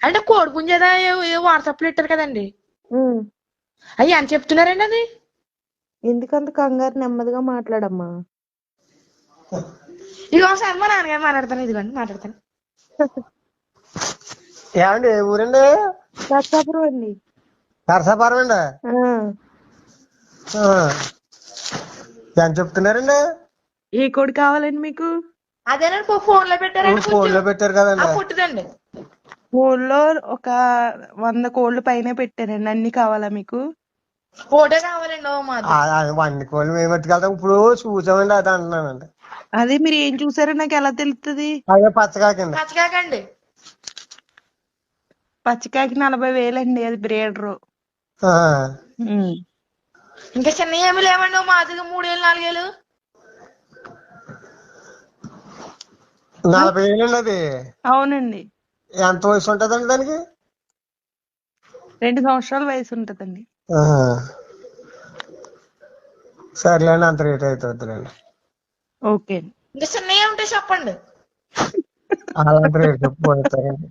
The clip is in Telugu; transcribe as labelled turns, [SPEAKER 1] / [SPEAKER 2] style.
[SPEAKER 1] అంటే కోడి పుంజేదా వాట్సాప్ లో ఇట్టారు కదండి. అయ్యి అని చెప్తున్నారండి అది.
[SPEAKER 2] ఎందుకంత కంగారు, నెమ్మదిగా మాట్లాడమ్మా.
[SPEAKER 1] ఇక ఒకసారి మా నాన్నగారు మాట్లాడతాను, ఇదిగోండి మాట్లాడతాను.
[SPEAKER 3] ఏమండి ఏ ఊరండి?
[SPEAKER 2] నర్సాపురం అండి.
[SPEAKER 3] నరసాపురం అండి. ఎంత చెప్తున్నారండి?
[SPEAKER 2] ఏ కోడి కావాలండి మీకు?
[SPEAKER 1] అదేనండి ఫోన్ లో పెట్టారండి,
[SPEAKER 3] ఫోన్ లో పెట్టారు కదండి.
[SPEAKER 1] పుట్టిదండి.
[SPEAKER 2] కోళ్ళలో ఒక 100 కోళ్ళు పైన పెట్టారండి. అన్ని కావాలా మీకు?
[SPEAKER 1] ఫోటో కావాలండి. మాది
[SPEAKER 3] వండి కోళ్ళు మేము పట్టుకెళ్తాం. ఇప్పుడు చూసామండి, అది అంటున్నానండి.
[SPEAKER 2] అదే మీరు ఏం చూసారో నాకు ఎలా తెలుస్తుంది?
[SPEAKER 3] అదే పచ్చకాకండి.
[SPEAKER 1] పచ్చకాకండి.
[SPEAKER 2] పచ్చికాకి 40,000 అండి, అది బ్రీడరు.
[SPEAKER 1] ఇంకా చిన్న ఏమి లేవండి, మాదిగా 3 ఏళ్ళు 4 ఏళ్ళు.
[SPEAKER 3] 40,000 అండి అది.
[SPEAKER 2] అవునండి.
[SPEAKER 3] ఎంత వయసు ఉంటదండి దానికి?
[SPEAKER 2] 2 సంవత్సరాల వయసు ఉంటదండి.
[SPEAKER 3] సర్లేండి, అంత రేట్ అవుతుందిలేండి.
[SPEAKER 2] ఓకే.
[SPEAKER 1] ఇంకా చిన్నవి ఉంటే చెప్పండి.
[SPEAKER 3] అలాంటి రేట్ చెప్పి పోతారండి.